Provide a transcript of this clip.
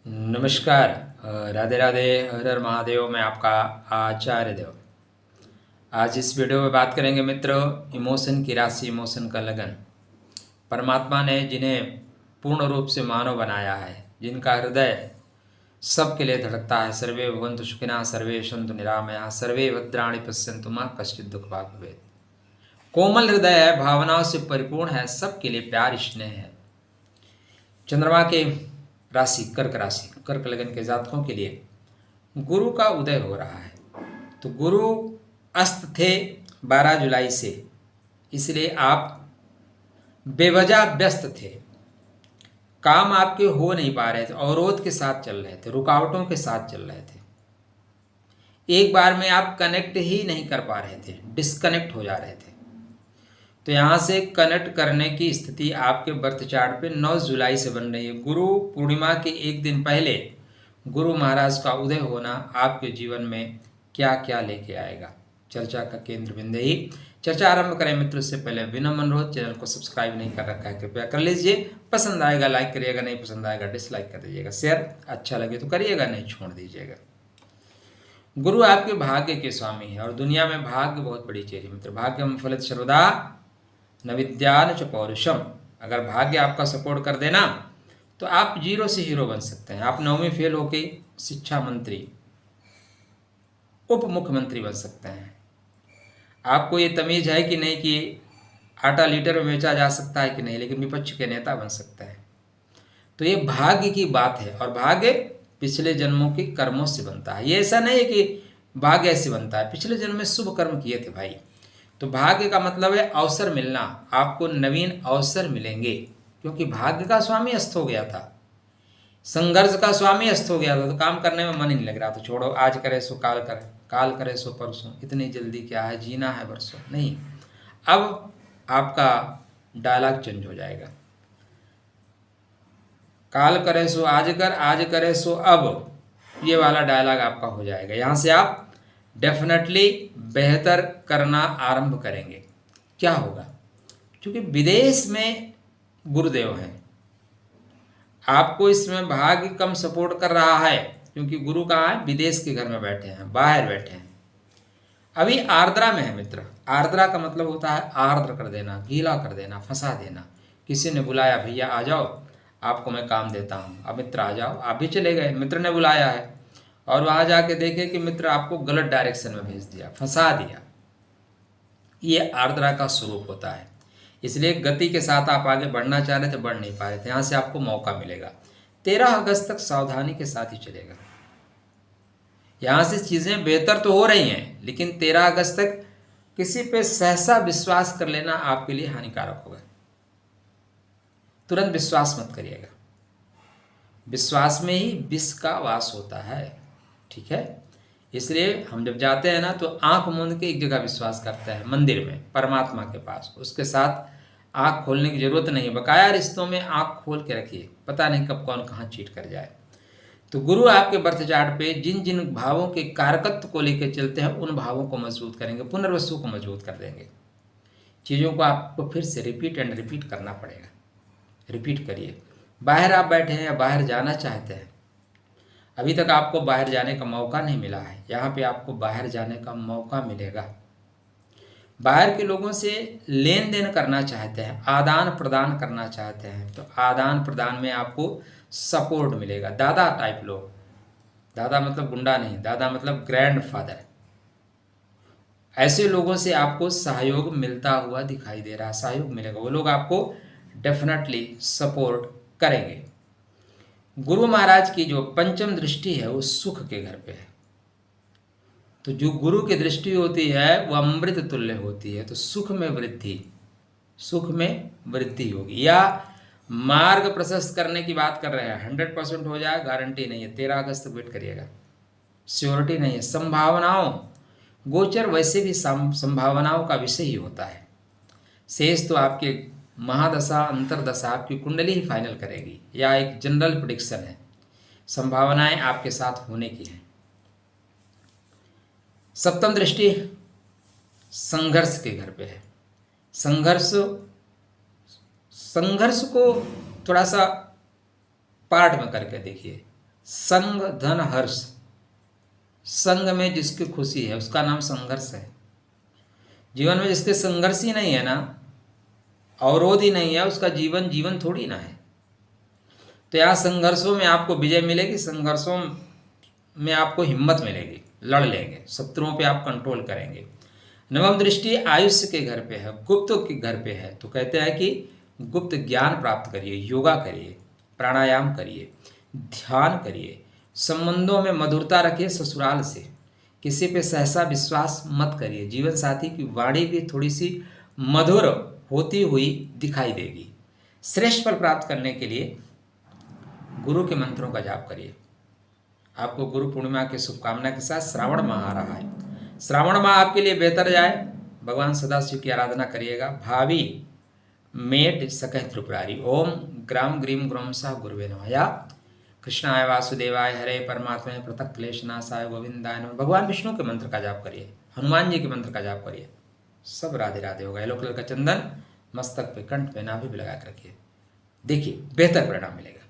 नमस्कार। राधे राधे, हर हर महादेव। मैं आपका आचार्य देव। आज इस वीडियो में बात करेंगे मित्रों, इमोशन की राशि, इमोशन का लगन। परमात्मा ने जिन्हें पूर्ण रूप से मानव बनाया है, जिनका हृदय सबके लिए धड़कता है, सर्वे भवन्तु सुखिनः, सर्वे सन्तु निरामयाः, सर्वे भद्राणि पश्यन्तु मा कश्चित् दुःखभाग् भवेत्। कोमल हृदय है, भावनाओं से परिपूर्ण है, सबके लिए प्यार स्नेह है। चंद्रमा के राशि कर्क राशि, कर्क लगन के जातकों के लिए गुरु का उदय हो रहा है। तो गुरु अस्त थे 12 जुलाई से, इसलिए आप बेवजह व्यस्त थे, काम आपके हो नहीं पा रहे थे, अवरोध के साथ चल रहे थे, रुकावटों के साथ चल रहे थे। एक बार में आप कनेक्ट ही नहीं कर पा रहे थे, डिस्कनेक्ट हो जा रहे थे। तो यहाँ से कनेक्ट करने की स्थिति आपके बर्थ चार्ट पे 9 जुलाई से बन रही है। गुरु पूर्णिमा के एक दिन पहले गुरु महाराज का उदय होना आपके जीवन में क्या क्या लेके आएगा, चर्चा का केंद्र बिंदु ही। चर्चा आरंभ करें मित्रों, से पहले विनम्र अनुरोध, चैनल को सब्सक्राइब नहीं कर रखा है कृपया कर लीजिए। पसंद आएगा लाइक करिएगा, नहीं पसंद आएगा डिसलाइक कर दीजिएगा, शेयर अच्छा लगे तो करिएगा, नहीं छोड़ दीजिएगा। गुरु आपके भाग्य के स्वामी है और दुनिया में भाग्य बहुत बड़ी चीज है मित्र। भाग्यम फलित सर्वदा न विद्या न च पौरुषम। अगर भाग्य आपका सपोर्ट कर देना तो आप जीरो से हीरो बन सकते हैं। आप 9वीं फेल होके शिक्षा मंत्री, उप मुख्यमंत्री बन सकते हैं। आपको ये तमीज है कि नहीं कि आटा लीटर में बेचा जा सकता है कि नहीं, लेकिन विपक्ष के नेता बन सकते हैं। तो ये भाग्य की बात है और भाग्य पिछले जन्मों के कर्मों से बनता है। ये ऐसा नहीं है कि भाग्य ऐसे बनता है, पिछले जन्म में शुभ कर्म किए थे भाई। तो भाग्य का मतलब है अवसर मिलना, आपको नवीन अवसर मिलेंगे, क्योंकि भाग्य का स्वामी अस्त हो गया था, संघर्ष का स्वामी अस्त हो गया था, तो काम करने में मन ही नहीं लग रहा। तो छोड़ो, आज करे सो काल करे, काल करे सो परसों, इतनी जल्दी क्या है, जीना है बरसों नहीं। अब आपका डायलॉग चेंज हो जाएगा। काल करे सो आज कर, आज करे सो अब, ये वाला डायलॉग आपका हो जाएगा। यहाँ से आप डेफिनेटली बेहतर करना आरंभ करेंगे। क्या होगा, क्योंकि विदेश में गुरुदेव हैं, आपको इसमें भाग्य कम सपोर्ट कर रहा है, क्योंकि गुरु कहाँ है, विदेश के घर में बैठे हैं, बाहर बैठे हैं। अभी आर्द्रा में है मित्र। आर्द्रा का मतलब होता है आर्द्र कर देना, गीला कर देना, फंसा देना। किसी ने बुलाया, भैया आ जाओ आपको मैं काम देता हूँ, अब मित्र आ जाओ, आप भी चले गए, मित्र ने बुलाया है और वहां जाके देखे कि मित्र आपको गलत डायरेक्शन में भेज दिया, फंसा दिया। ये आर्द्रा का स्वरूप होता है। इसलिए गति के साथ आप आगे बढ़ना चाह रहे थे, बढ़ नहीं पा रहे थे, यहाँ से आपको मौका मिलेगा। 13 अगस्त तक सावधानी के साथ ही चलेगा। यहाँ से चीज़ें बेहतर तो हो रही हैं, लेकिन 13 अगस्त तक किसी पे सहसा विश्वास कर लेना आपके लिए हानिकारक होगा। तुरंत विश्वास मत करिएगा, विश्वास में ही विष का वास होता है, ठीक है। इसलिए हम जब जाते हैं ना, तो आंख मूंद के एक जगह विश्वास करते हैं, मंदिर में, परमात्मा के पास। उसके साथ आंख खोलने की जरूरत नहीं है। बकाया रिश्तों में आंख खोल के रखिए, पता नहीं कब कौन कहाँ चीट कर जाए। तो गुरु आपके बर्थ चार्ट पे जिन जिन भावों के कारकत्व को लेकर चलते हैं, उन भावों को मजबूत करेंगे, पुनर्वसु को मजबूत कर देंगे। चीज़ों को आपको फिर से रिपीट एंड रिपीट करना पड़ेगा। रिपीट करिए। बाहर आप बैठे हैं या बाहर जाना चाहते हैं, अभी तक आपको बाहर जाने का मौका नहीं मिला है, यहाँ पे आपको बाहर जाने का मौका मिलेगा। बाहर के लोगों से लेन देन करना चाहते हैं, आदान प्रदान करना चाहते हैं, तो आदान प्रदान में आपको सपोर्ट मिलेगा। दादा टाइप लोग, दादा मतलब गुंडा नहीं, दादा मतलब ग्रैंडफादर, ऐसे लोगों से आपको सहयोग मिलता हुआ दिखाई दे रहा है, सहयोग मिलेगा। वो लोग आपको डेफिनेटली सपोर्ट करेंगे। गुरु महाराज की जो पंचम दृष्टि है वो सुख के घर पे है। तो जो गुरु की दृष्टि होती है वो अमृत तुल्य होती है। तो सुख में वृद्धि, सुख में वृद्धि होगी। या मार्ग प्रशस्त करने की बात कर रहे हैं, 100% हो जाए गारंटी नहीं है, 13 अगस्त तक वेट करिएगा, श्योरिटी नहीं है। संभावनाओं, गोचर वैसे भी संभावनाओं का विषय ही होता है। शेष तो आपके महादशा अंतरदशा आपकी कुंडली ही फाइनल करेगी, या एक जनरल प्रेडिक्शन है, संभावनाएं आपके साथ होने की हैं। सप्तम दृष्टि संघर्ष के घर पे है। संघर्ष को थोड़ा सा पार्ट में करके देखिए। संग धन हर्ष, संग में जिसकी खुशी है उसका नाम संघर्ष है। जीवन में जिसके संघर्ष ही नहीं है ना, अवरोध ही नहीं है, उसका जीवन जीवन थोड़ी ना है। तो यहाँ संघर्षों में आपको विजय मिलेगी, संघर्षों में आपको हिम्मत मिलेगी, लड़ लेंगे, शत्रुओं पे आप कंट्रोल करेंगे। नवम दृष्टि आयुष्य के घर पे है, गुप्त के घर पे है, तो कहते हैं कि गुप्त ज्ञान प्राप्त करिए, योगा करिए, प्राणायाम करिए, ध्यान करिए, संबंधों में मधुरता रखिए ससुराल से, किसी पे सहसा विश्वास मत करिए। जीवन साथी की वाणी भी थोड़ी सी मधुर होती हुई दिखाई देगी। श्रेष्ठ फल प्राप्त करने के लिए गुरु के मंत्रों का जाप करिए। आपको गुरु पूर्णिमा की शुभकामना के साथ श्रावण माह आ रहा है, श्रावण माह आपके लिए बेहतर जाए। भगवान सदाशिव की आराधना करिएगा। भावी मेट सकह त्रिपुरारी। ओम ग्राम ग्रीम ग्रोम सा गुरुवे नमः। या कृष्णाय वासुदेवाय हरे परमात्मा पृथक क्लेशनाशाय गोविंदाय नमः। भगवान विष्णु के मंत्र का जाप करिए, हनुमान जी के मंत्र का जाप करिए। सब राधे राधे होगा। येलो कलर का चंदन मस्तक पे, कंठ पे, नाभि पे लगा के रखिए, देखिए बेहतर परिणाम मिलेगा।